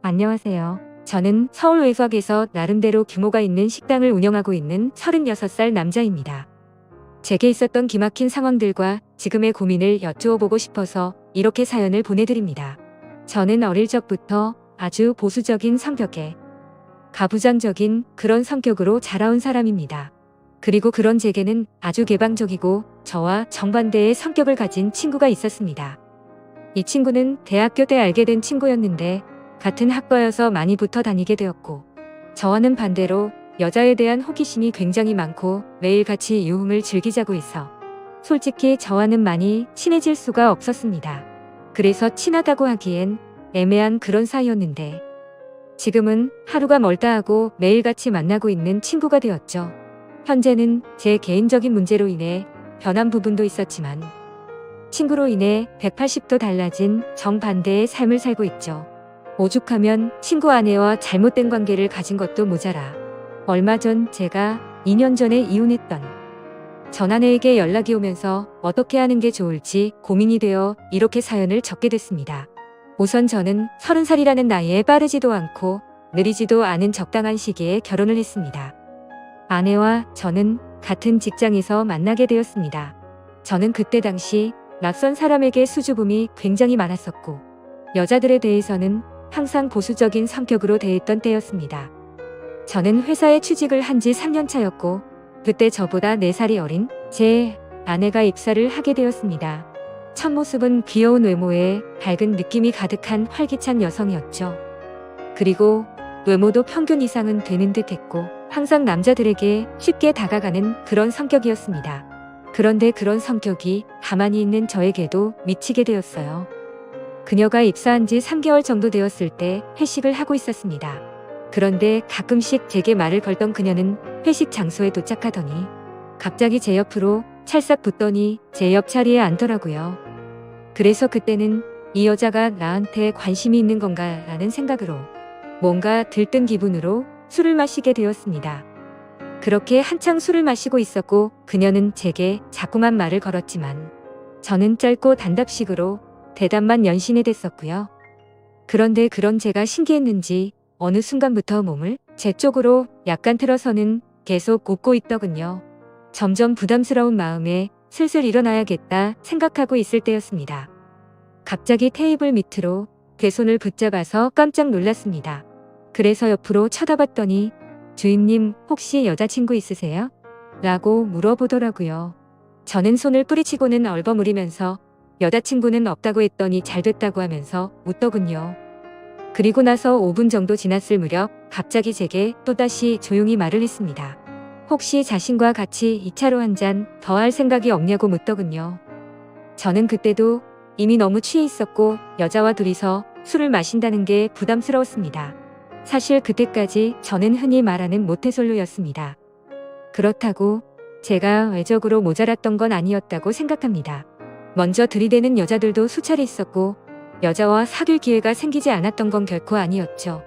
안녕하세요. 저는 서울 외곽에서 나름대로 규모가 있는 식당을 운영하고 있는 36살 남자입니다. 제게 있었던 기막힌 상황들과 지금의 고민을 여쭈어보고 싶어서 이렇게 사연을 보내드립니다. 저는 어릴 적부터 아주 보수적인 성격에 가부장적인 그런 성격으로 자라온 사람입니다. 그리고 그런 제게는 아주 개방적이고 저와 정반대의 성격을 가진 친구가 있었습니다. 이 친구는 대학교 때 알게 된 친구였는데 같은 학과여서 많이 붙어 다니게 되었고, 저와는 반대로 여자에 대한 호기심이 굉장히 많고 매일 같이 유흥을 즐기자고 해서 솔직히 저와는 많이 친해질 수가 없었습니다. 그래서 친하다고 하기엔 애매한 그런 사이였는데 지금은 하루가 멀다 하고 매일 같이 만나고 있는 친구가 되었죠. 현재는 제 개인적인 문제로 인해 변한 부분도 있었지만 친구로 인해 180도 달라진 정반대의 삶을 살고 있죠. 오죽하면 친구 아내와 잘못된 관계를 가진 것도 모자라 얼마 전 제가 2년 전에 이혼했던 전 아내에게 연락이 오면서 어떻게 하는 게 좋을지 고민이 되어 이렇게 사연을 적게 됐습니다. 우선 저는 30살이라는 나이에 빠르지도 않고 느리지도 않은 적당한 시기에 결혼을 했습니다. 아내와 저는 같은 직장에서 만나게 되었습니다. 저는 그때 당시 낯선 사람에게 수줍음이 굉장히 많았었고 여자들에 대해서는 항상 보수적인 성격으로 대했던 때였습니다. 저는 회사에 취직을 한 지 3년 차였고 그때 저보다 4살이 어린 제 아내가 입사를 하게 되었습니다. 첫 모습은 귀여운 외모에 밝은 느낌이 가득한 활기찬 여성이었죠. 그리고 외모도 평균 이상은 되는 듯 했고 항상 남자들에게 쉽게 다가가는 그런 성격이었습니다. 그런데 그런 성격이 가만히 있는 저에게도 미치게 되었어요. 그녀가 입사한 지 3개월 정도 되었을 때 회식을 하고 있었습니다. 그런데 가끔씩 제게 말을 걸던 그녀는 회식 장소에 도착하더니 갑자기 제 옆으로 찰싹 붙더니 제 옆자리에 앉더라고요. 그래서 그때는 이 여자가 나한테 관심이 있는 건가 라는 생각으로 뭔가 들뜬 기분으로 술을 마시게 되었습니다. 그렇게 한창 술을 마시고 있었고 그녀는 제게 자꾸만 말을 걸었지만 저는 짧고 단답식으로 대답만 연신해 댔었고요. 그런데 그런 제가 신기했는지 어느 순간부터 몸을 제 쪽으로 약간 틀어서는 계속 웃고 있더군요. 점점 부담스러운 마음에 슬슬 일어나야겠다 생각하고 있을 때였습니다. 갑자기 테이블 밑으로 제 손을 붙잡아서 깜짝 놀랐습니다. 그래서 옆으로 쳐다봤더니 주임님 혹시 여자친구 있으세요? 라고 물어보더라고요. 저는 손을 뿌리치고는 얼버무리면서 여자친구는 없다고 했더니 잘됐다고 하면서 웃더군요. 그리고 나서 5분 정도 지났을 무렵 갑자기 제게 또다시 조용히 말을 했습니다. 혹시 자신과 같이 2차로 한 잔 더 할 생각이 없냐고 묻더군요. 저는 그때도 이미 너무 취해 있었고 여자와 둘이서 술을 마신다는 게 부담스러웠습니다. 사실 그때까지 저는 흔히 말하는 모태솔로였습니다. 그렇다고 제가 외적으로 모자랐던 건 아니었다고 생각합니다. 먼저 들이대는 여자들도 수차례 있었고 여자와 사귈 기회가 생기지 않았던 건 결코 아니었죠.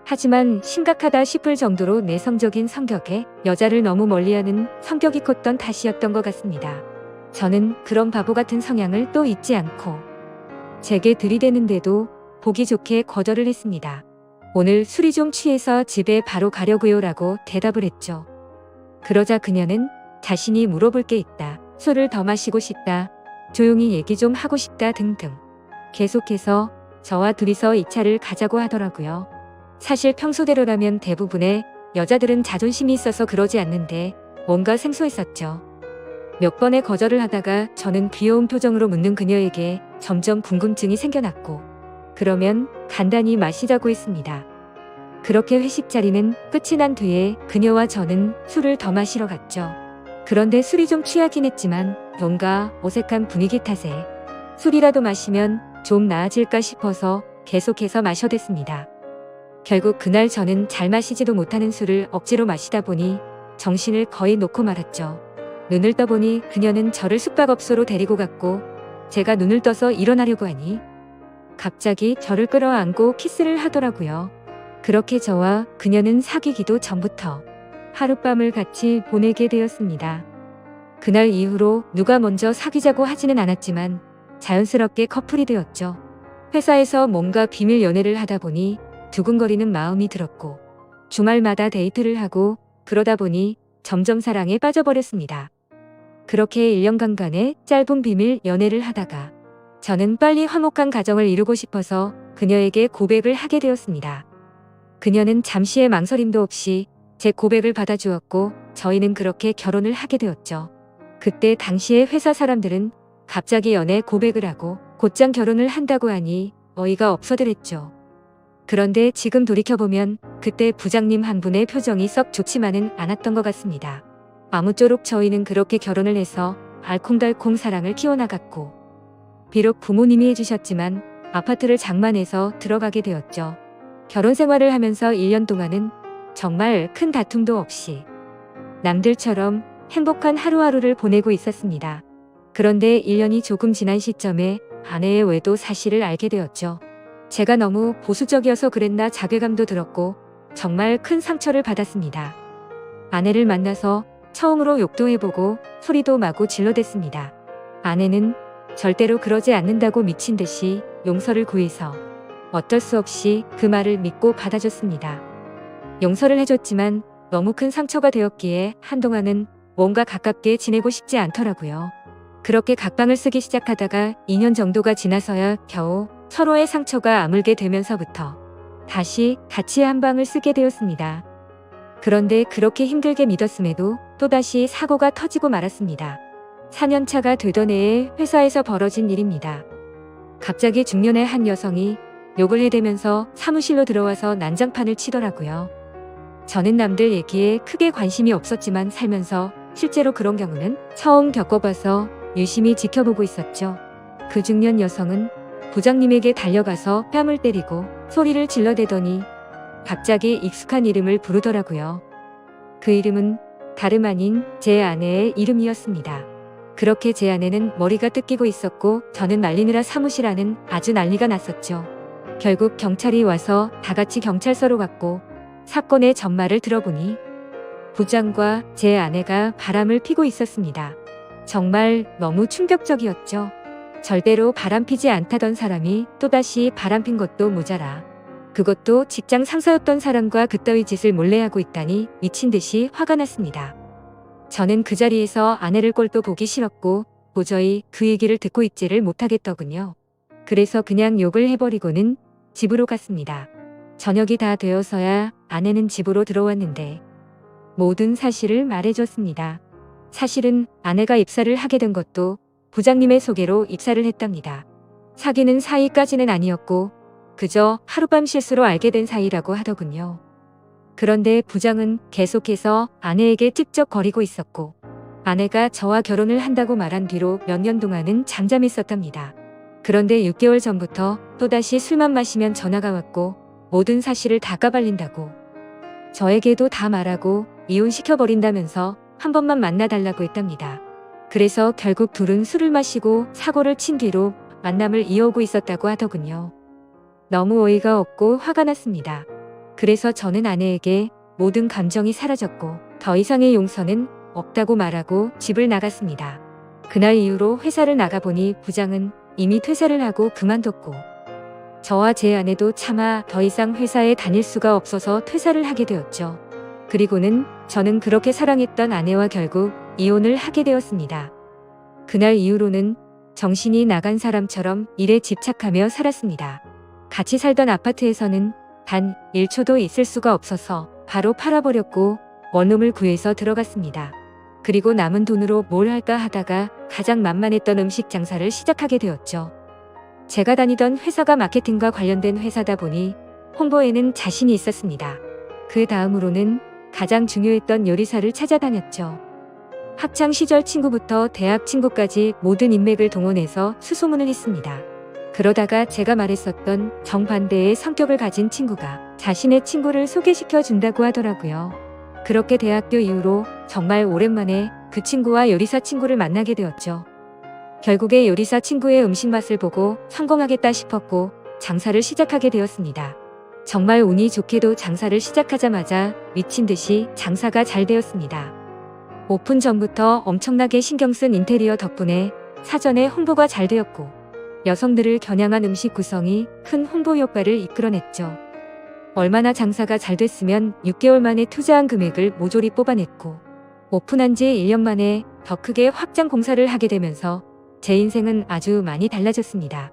하지만 심각하다 싶을 정도로 내성적인 성격에 여자를 너무 멀리하는 성격이 컸던 탓이었던 것 같습니다. 저는 그런 바보 같은 성향을 또 잊지 않고 제게 들이대는데도 보기 좋게 거절을 했습니다. 오늘 술이 좀 취해서 집에 바로 가려고요 라고 대답을 했죠. 그러자 그녀는 자신이 물어볼 게 있다, 술을 더 마시고 싶다, 조용히 얘기 좀 하고 싶다 등등 계속해서 저와 둘이서 2차를 가자고 하더라고요. 사실 평소대로라면 대부분의 여자들은 자존심이 있어서 그러지 않는데 뭔가 생소했었죠. 몇 번의 거절을 하다가 저는 귀여운 표정으로 묻는 그녀에게 점점 궁금증이 생겨났고 그러면 간단히 마시자고 했습니다. 그렇게 회식 자리는 끝이 난 뒤에 그녀와 저는 술을 더 마시러 갔죠. 그런데 술이 좀 취하긴 했지만 뭔가 어색한 분위기 탓에 술이라도 마시면 좀 나아질까 싶어서 계속해서 마셔댔습니다. 결국 그날 저는 잘 마시지도 못하는 술을 억지로 마시다 보니 정신을 거의 놓고 말았죠. 눈을 떠보니 그녀는 저를 숙박업소로 데리고 갔고 제가 눈을 떠서 일어나려고 하니 갑자기 저를 끌어안고 키스를 하더라고요. 그렇게 저와 그녀는 사귀기도 전부터 하룻밤을 같이 보내게 되었습니다. 그날 이후로 누가 먼저 사귀자고 하지는 않았지만 자연스럽게 커플이 되었죠. 회사에서 뭔가 비밀 연애를 하다 보니 두근거리는 마음이 들었고 주말마다 데이트를 하고 그러다 보니 점점 사랑에 빠져버렸습니다. 그렇게 1년간의 짧은 비밀 연애를 하다가 저는 빨리 화목한 가정을 이루고 싶어서 그녀에게 고백을 하게 되었습니다. 그녀는 잠시의 망설임도 없이 제 고백을 받아주었고 저희는 그렇게 결혼을 하게 되었죠. 그때 당시의 회사 사람들은 갑자기 연애 고백을 하고 곧장 결혼을 한다고 하니 어이가 없어들었죠. 그런데 지금 돌이켜보면 그때 부장님 한 분의 표정이 썩 좋지만은 않았던 것 같습니다. 아무쪼록 저희는 그렇게 결혼을 해서 알콩달콩 사랑을 키워나갔고 비록 부모님이 해주셨지만 아파트를 장만해서 들어가게 되었죠. 결혼 생활을 하면서 1년 동안은 정말 큰 다툼도 없이 남들처럼 행복한 하루하루를 보내고 있었습니다. 그런데 1년이 조금 지난 시점에 아내의 외도 사실을 알게 되었죠. 제가 너무 보수적이어서 그랬나 자괴감도 들었고 정말 큰 상처를 받았습니다. 아내를 만나서 처음으로 욕도 해보고 소리도 마구 질러댔습니다. 아내는 절대로 그러지 않는다고 미친 듯이 용서를 구해서 어쩔 수 없이 그 말을 믿고 받아줬습니다. 용서를 해줬지만 너무 큰 상처가 되었기에 한동안은 뭔가 가깝게 지내고 싶지 않더라고요. 그렇게 각방을 쓰기 시작하다가 2년 정도가 지나서야 겨우 서로의 상처가 아물게 되면서부터 다시 같이 한 방을 쓰게 되었습니다. 그런데 그렇게 힘들게 믿었음에도 또다시 사고가 터지고 말았습니다. 4년차가 되던 해에 회사에서 벌어진 일입니다. 갑자기 중년의 한 여성이 욕을 해대면서 사무실로 들어와서 난장판을 치더라고요. 저는 남들 얘기에 크게 관심이 없었지만 살면서 실제로 그런 경우는 처음 겪어봐서 유심히 지켜보고 있었죠. 그 중년 여성은 부장님에게 달려가서 뺨을 때리고 소리를 질러대더니 갑자기 익숙한 이름을 부르더라고요. 그 이름은 다름 아닌 제 아내의 이름이었습니다. 그렇게 제 아내는 머리가 뜯기고 있었고 저는 말리느라 사무실 안은 아주 난리가 났었죠. 결국 경찰이 와서 다 같이 경찰서로 갔고 사건의 전말을 들어보니 부장과 제 아내가 바람을 피고 있었습니다. 정말 너무 충격적이었죠. 절대로 바람피지 않다던 사람이 또다시 바람핀 것도 모자라 그것도 직장 상사였던 사람과 그따위 짓을 몰래 하고 있다니 미친 듯이 화가 났습니다. 저는 그 자리에서 아내를 꼴도 보기 싫었고 도저히 그 얘기를 듣고 있지를 못하겠더군요. 그래서 그냥 욕을 해버리고는 집으로 갔습니다. 저녁이 다 되어서야 아내는 집으로 들어왔는데 모든 사실을 말해줬습니다. 사실은 아내가 입사를 하게 된 것도 부장님의 소개로 입사를 했답니다. 사귀는 사이까지는 아니었고 그저 하룻밤 실수로 알게 된 사이라고 하더군요. 그런데 부장은 계속해서 아내에게 찝쩍거리고 있었고 아내가 저와 결혼을 한다고 말한 뒤로 몇 년 동안은 잠잠했었답니다. 그런데 6개월 전부터 또다시 술만 마시면 전화가 왔고 모든 사실을 다 까발린다고 저에게도 다 말하고 이혼시켜버린다면서 한 번만 만나달라고 했답니다. 그래서 결국 둘은 술을 마시고 사고를 친 뒤로 만남을 이어오고 있었다고 하더군요. 너무 어이가 없고 화가 났습니다. 그래서 저는 아내에게 모든 감정이 사라졌고 더 이상의 용서는 없다고 말하고 집을 나갔습니다. 그날 이후로 회사를 나가보니 부장은 이미 퇴사를 하고 그만뒀고 저와 제 아내도 차마 더 이상 회사에 다닐 수가 없어서 퇴사를 하게 되었죠. 그리고는 저는 그렇게 사랑했던 아내와 결국 이혼을 하게 되었습니다. 그날 이후로는 정신이 나간 사람처럼 일에 집착하며 살았습니다. 같이 살던 아파트에서는 단 1초도 있을 수가 없어서 바로 팔아버렸고 원룸을 구해서 들어갔습니다. 그리고 남은 돈으로 뭘 할까 하다가 가장 만만했던 음식 장사를 시작하게 되었죠. 제가 다니던 회사가 마케팅과 관련된 회사다 보니 홍보에는 자신이 있었습니다. 그 다음으로는 가장 중요했던 요리사를 찾아다녔죠. 학창 시절 친구부터 대학 친구까지 모든 인맥을 동원해서 수소문을 했습니다. 그러다가 제가 말했었던 정반대의 성격을 가진 친구가 자신의 친구를 소개시켜 준다고 하더라고요. 그렇게 대학교 이후로 정말 오랜만에 그 친구와 요리사 친구를 만나게 되었죠. 결국에 요리사 친구의 음식 맛을 보고 성공하겠다 싶었고 장사를 시작하게 되었습니다. 정말 운이 좋게도 장사를 시작하자마자 미친 듯이 장사가 잘 되었습니다. 오픈 전부터 엄청나게 신경 쓴 인테리어 덕분에 사전에 홍보가 잘 되었고 여성들을 겨냥한 음식 구성이 큰 홍보 효과를 이끌어냈죠. 얼마나 장사가 잘 됐으면 6개월 만에 투자한 금액을 모조리 뽑아냈고 오픈한 지 1년 만에 더 크게 확장 공사를 하게 되면서 제 인생은 아주 많이 달라졌습니다.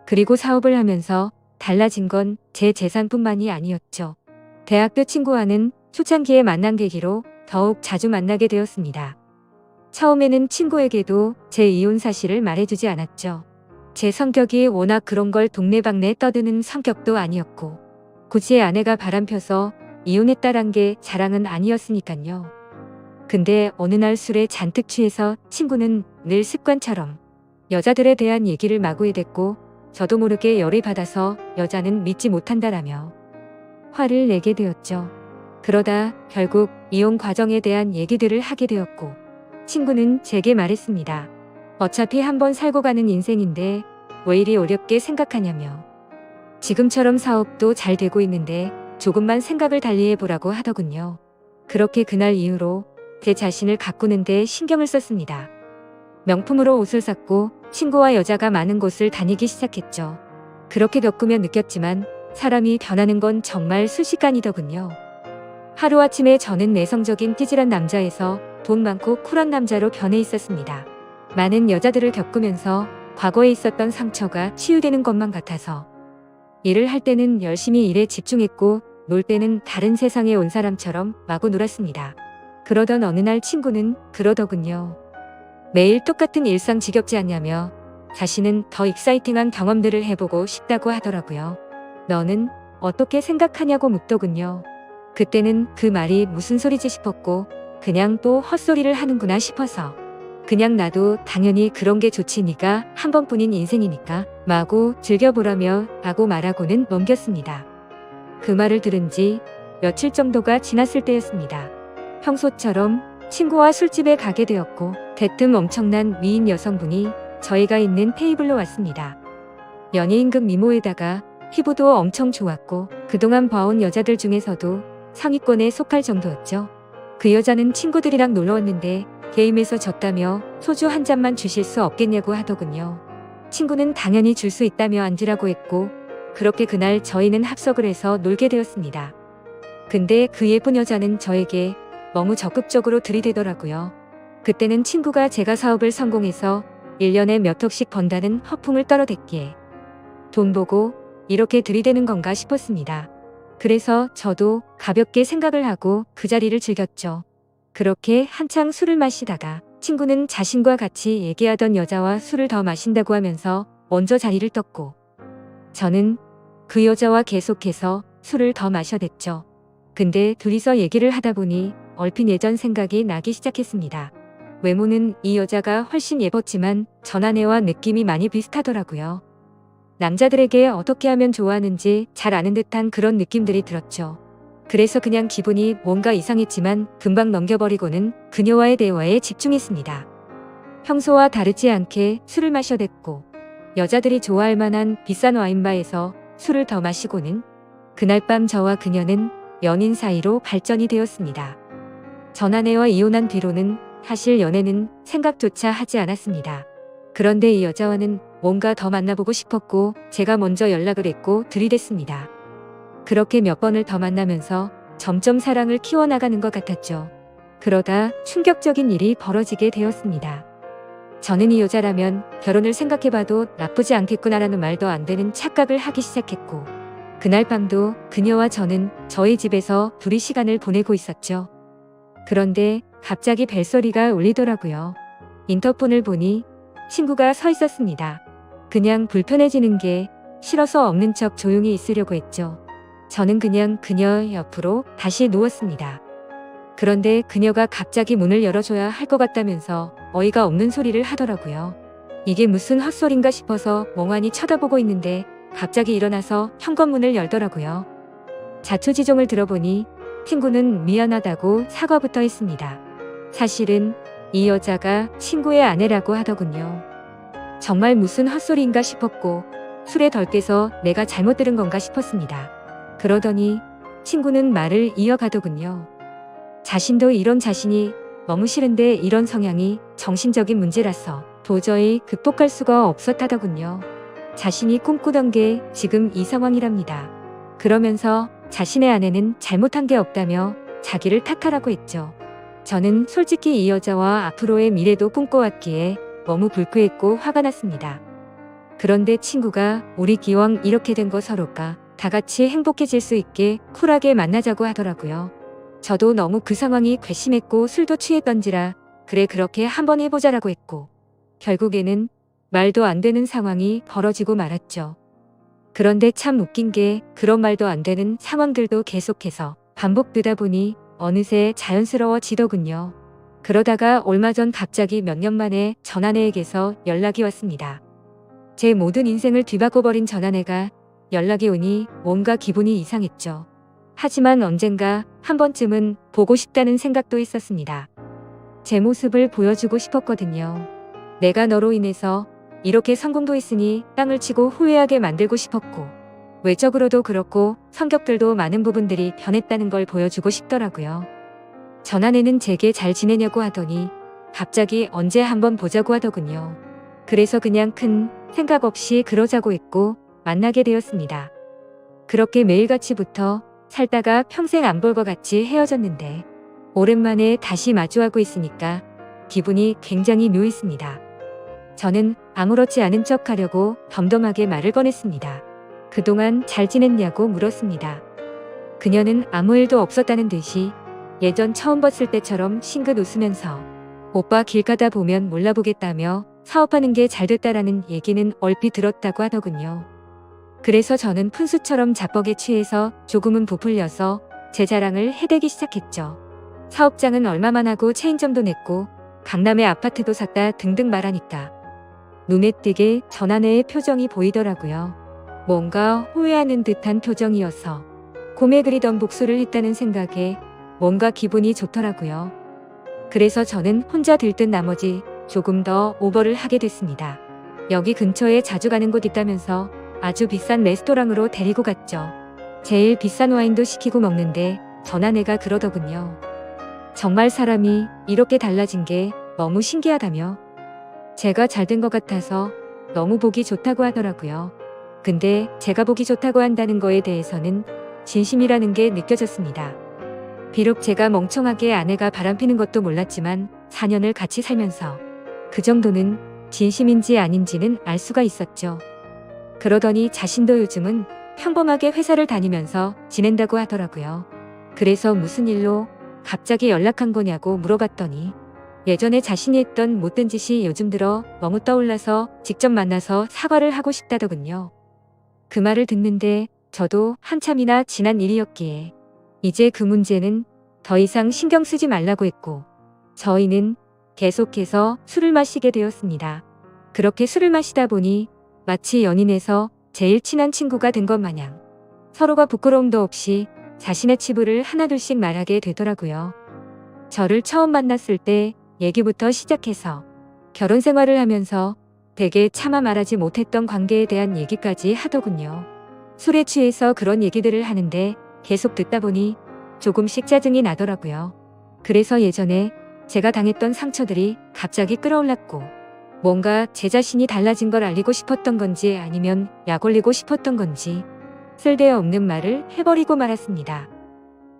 그리고 사업을 하면서 달라진 건 제 재산뿐만이 아니었죠. 대학교 친구와는 초창기에 만난 계기로 더욱 자주 만나게 되었습니다. 처음에는 친구에게도 제 이혼 사실을 말해주지 않았죠. 제 성격이 워낙 그런 걸 동네방네 떠드는 성격도 아니었고 굳이 아내가 바람펴서 이혼했다란 게 자랑은 아니었으니까요. 근데 어느 날 술에 잔뜩 취해서 친구는 늘 습관처럼 여자들에 대한 얘기를 마구에 댔고 저도 모르게 열이 받아서 여자는 믿지 못한다라며 화를 내게 되었죠. 그러다 결국 이혼 과정에 대한 얘기들을 하게 되었고 친구는 제게 말했습니다. 어차피 한번 살고 가는 인생인데 왜 이리 어렵게 생각하냐며. 지금처럼 사업도 잘 되고 있는데 조금만 생각을 달리해보라고 하더군요. 그렇게 그날 이후로 제 자신을 가꾸는 데 신경을 썼습니다. 명품으로 옷을 샀고 친구와 여자가 많은 곳을 다니기 시작했죠. 그렇게 겪으며 느꼈지만 사람이 변하는 건 정말 순식간이더군요. 하루아침에 저는 내성적인 찌질한 남자에서 돈 많고 쿨한 남자로 변해 있었습니다. 많은 여자들을 겪으면서 과거에 있었던 상처가 치유되는 것만 같아서 일을 할 때는 열심히 일에 집중했고 놀 때는 다른 세상에 온 사람처럼 마구 놀았습니다. 그러던 어느 날 친구는 그러더군요. 매일 똑같은 일상 지겹지 않냐며 자신은 더 익사이팅한 경험들을 해보고 싶다고 하더라고요. 너는 어떻게 생각하냐고 묻더군요. 그때는 그 말이 무슨 소리지 싶었고 그냥 또 헛소리를 하는구나 싶어서 그냥 나도 당연히 그런 게 좋지 니가 한 번뿐인 인생이니까 마구 즐겨보라며 라고 말하고는 넘겼습니다. 그 말을 들은 지 며칠 정도가 지났을 때였습니다. 평소처럼 친구와 술집에 가게 되었고 대뜸 엄청난 미인 여성분이 저희가 있는 테이블로 왔습니다. 연예인급 미모에다가 피부도 엄청 좋았고 그동안 봐온 여자들 중에서도 상위권에 속할 정도였죠. 그 여자는 친구들이랑 놀러 왔는데 게임에서 졌다며 소주 한 잔만 주실 수 없겠냐고 하더군요. 친구는 당연히 줄 수 있다며 앉으라고 했고 그렇게 그날 저희는 합석을 해서 놀게 되었습니다. 근데 그 예쁜 여자는 저에게 너무 적극적으로 들이대더라고요. 그때는 친구가 제가 사업을 성공해서 1년에 몇 억씩 번다는 허풍을 떨어댔기에 돈 보고 이렇게 들이대는 건가 싶었습니다. 그래서 저도 가볍게 생각을 하고 그 자리를 즐겼죠. 그렇게 한창 술을 마시다가 친구는 자신과 같이 얘기하던 여자와 술을 더 마신다고 하면서 먼저 자리를 떴고 저는 그 여자와 계속해서 술을 더 마셔댔죠. 근데 둘이서 얘기를 하다 보니 얼핏 예전 생각이 나기 시작했습니다. 외모는 이 여자가 훨씬 예뻤지만 전 아내와 느낌이 많이 비슷하더라고요. 남자들에게 어떻게 하면 좋아하는지 잘 아는 듯한 그런 느낌들이 들었죠. 그래서 그냥 기분이 뭔가 이상했지만 금방 넘겨버리고는 그녀와의 대화에 집중했습니다. 평소와 다르지 않게 술을 마셔댔고 여자들이 좋아할 만한 비싼 와인바에서 술을 더 마시고는 그날 밤 저와 그녀는 연인 사이로 발전이 되었습니다. 전 아내와 이혼한 뒤로는 사실 연애는 생각조차 하지 않았습니다. 그런데 이 여자와는 뭔가 더 만나보고 싶었고 제가 먼저 연락을 했고 들이댔습니다. 그렇게 몇 번을 더 만나면서 점점 사랑을 키워나가는 것 같았죠. 그러다 충격적인 일이 벌어지게 되었습니다. 저는 이 여자라면 결혼을 생각해봐도 나쁘지 않겠구나라는 말도 안 되는 착각을 하기 시작했고 그날 밤도 그녀와 저는 저희 집에서 둘이 시간을 보내고 있었죠. 그런데 갑자기 벨소리가 울리더라고요. 인터폰을 보니 친구가 서 있었습니다. 그냥 불편해지는 게 싫어서 없는 척 조용히 있으려고 했죠. 저는 그냥 그녀 옆으로 다시 누웠습니다. 그런데 그녀가 갑자기 문을 열어줘야 할 것 같다면서 어이가 없는 소리를 하더라고요. 이게 무슨 헛소린가 싶어서 멍하니 쳐다보고 있는데 갑자기 일어나서 현관문을 열더라고요. 자초지종을 들어보니 친구는 미안하다고 사과부터 했습니다. 사실은 이 여자가 친구의 아내라고 하더군요. 정말 무슨 헛소리인가 싶었고 술에 덜 깨서 내가 잘못 들은 건가 싶었습니다. 그러더니 친구는 말을 이어가더군요. 자신도 이런 자신이 너무 싫은데 이런 성향이 정신적인 문제라서 도저히 극복할 수가 없었다더군요. 자신이 꿈꾸던 게 지금 이 상황이랍니다. 그러면서 자신의 아내는 잘못한 게 없다며 자기를 탓하라고 했죠. 저는 솔직히 이 여자와 앞으로의 미래도 꿈꿔왔기에 너무 불쾌했고 화가 났습니다. 그런데 친구가 우리 기왕 이렇게 된 거 서로가 다 같이 행복해질 수 있게 쿨하게 만나자고 하더라고요. 저도 너무 그 상황이 괘씸했고 술도 취했던지라 그래 그렇게 한번 해보자라고 했고 결국에는 말도 안 되는 상황이 벌어지고 말았죠. 그런데 참 웃긴 게 그런 말도 안 되는 상황들도 계속해서 반복되다 보니 어느새 자연스러워지더군요. 그러다가 얼마 전 갑자기 몇 년 만에 전아내에게서 연락이 왔습니다. 제 모든 인생을 뒤바꿔버린 전아내가 연락이 오니 뭔가 기분이 이상했죠. 하지만 언젠가 한 번쯤은 보고 싶다는 생각도 있었습니다. 제 모습을 보여주고 싶었거든요. 내가 너로 인해서 이렇게 성공도 했으니 땅을 치고 후회하게 만들고 싶었고 외적으로도 그렇고 성격들도 많은 부분들이 변했다는 걸 보여주고 싶더라고요. 전아내는 제게 잘 지내냐고 하더니 갑자기 언제 한번 보자고 하더군요. 그래서 그냥 큰 생각 없이 그러자고 했고 만나게 되었습니다. 그렇게 매일같이 붙어 살다가 평생 안 볼 것 같이 헤어졌는데 오랜만에 다시 마주하고 있으니까 기분이 굉장히 묘했습니다. 저는 아무렇지 않은 척 하려고 덤덤하게 말을 꺼냈습니다. 그동안 잘 지냈냐고 물었습니다. 그녀는 아무 일도 없었다는 듯이 예전 처음 봤을 때처럼 싱긋 웃으면서 오빠 길 가다 보면 몰라보겠다며 사업하는 게 잘 됐다라는 얘기는 얼핏 들었다고 하더군요. 그래서 저는 푼수처럼 자뻑에 취해서 조금은 부풀려서 제 자랑을 해대기 시작했죠. 사업장은 얼마만 하고 체인점도 냈고 강남에 아파트도 샀다 등등 말하니까 눈에 띄게 전아내의 표정이 보이더라고요. 뭔가 후회하는 듯한 표정이어서 곰에 그리던 복수를 했다는 생각에 뭔가 기분이 좋더라고요. 그래서 저는 혼자 들뜬 나머지 조금 더 오버를 하게 됐습니다. 여기 근처에 자주 가는 곳 있다면서 아주 비싼 레스토랑으로 데리고 갔죠. 제일 비싼 와인도 시키고 먹는데 전아내가 그러더군요. 정말 사람이 이렇게 달라진 게 너무 신기하다며 제가 잘된 것 같아서 너무 보기 좋다고 하더라고요. 근데 제가 보기 좋다고 한다는 거에 대해서는 진심이라는 게 느껴졌습니다. 비록 제가 멍청하게 아내가 바람피는 것도 몰랐지만 4년을 같이 살면서 그 정도는 진심인지 아닌지는 알 수가 있었죠. 그러더니 자신도 요즘은 평범하게 회사를 다니면서 지낸다고 하더라고요. 그래서 무슨 일로 갑자기 연락한 거냐고 물어봤더니 예전에 자신이 했던 못된 짓이 요즘 들어 너무 떠올라서 직접 만나서 사과를 하고 싶다더군요. 그 말을 듣는데 저도 한참이나 지난 일이었기에 이제 그 문제는 더 이상 신경 쓰지 말라고 했고 저희는 계속해서 술을 마시게 되었습니다. 그렇게 술을 마시다 보니 마치 연인에서 제일 친한 친구가 된 것 마냥 서로가 부끄러움도 없이 자신의 치부를 하나둘씩 말하게 되더라고요. 저를 처음 만났을 때 얘기부터 시작해서 결혼 생활을 하면서 되게 차마 말하지 못했던 관계에 대한 얘기까지 하더군요. 술에 취해서 그런 얘기들을 하는데 계속 듣다 보니 조금씩 짜증이 나더라고요. 그래서 예전에 제가 당했던 상처들이 갑자기 끌어올랐고 뭔가 제 자신이 달라진 걸 알리고 싶었던 건지 아니면 약 올리고 싶었던 건지 쓸데없는 말을 해버리고 말았습니다.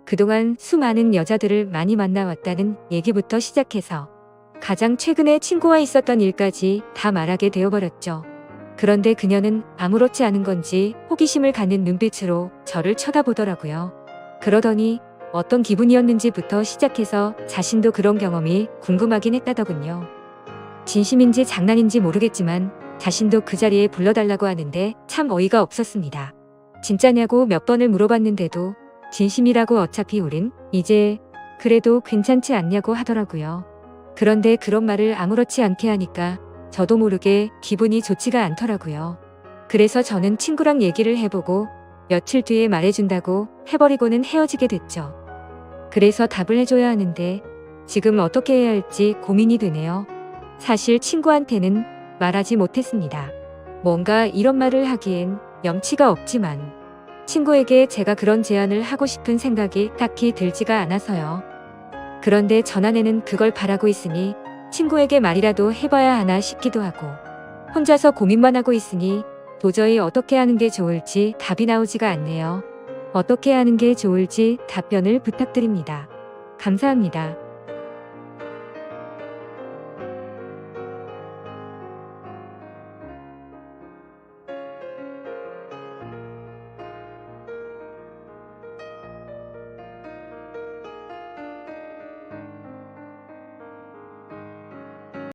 그동안 수많은 여자들을 많이 만나왔다는 얘기부터 시작해서 가장 최근에 친구와 있었던 일까지 다 말하게 되어버렸죠. 그런데 그녀는 아무렇지 않은 건지 호기심을 갖는 눈빛으로 저를 쳐다보더라고요. 그러더니 어떤 기분이었는지부터 시작해서 자신도 그런 경험이 궁금하긴 했다더군요. 진심인지 장난인지 모르겠지만 자신도 그 자리에 불러달라고 하는데 참 어이가 없었습니다. 진짜냐고 몇 번을 물어봤는데도 진심이라고 어차피 우린 이제 그래도 괜찮지 않냐고 하더라고요. 그런데 그런 말을 아무렇지 않게 하니까 저도 모르게 기분이 좋지가 않더라고요. 그래서 저는 친구랑 얘기를 해보고 며칠 뒤에 말해준다고 해버리고는 헤어지게 됐죠. 그래서 답을 해줘야 하는데 지금 어떻게 해야 할지 고민이 되네요. 사실 친구한테는 말하지 못했습니다. 뭔가 이런 말을 하기엔 염치가 없지만 친구에게 제가 그런 제안을 하고 싶은 생각이 딱히 들지가 않아서요. 그런데 전아내는 그걸 바라고 있으니 친구에게 말이라도 해봐야 하나 싶기도 하고 혼자서 고민만 하고 있으니 도저히 어떻게 하는 게 좋을지 답이 나오지가 않네요. 어떻게 하는 게 좋을지 답변을 부탁드립니다. 감사합니다.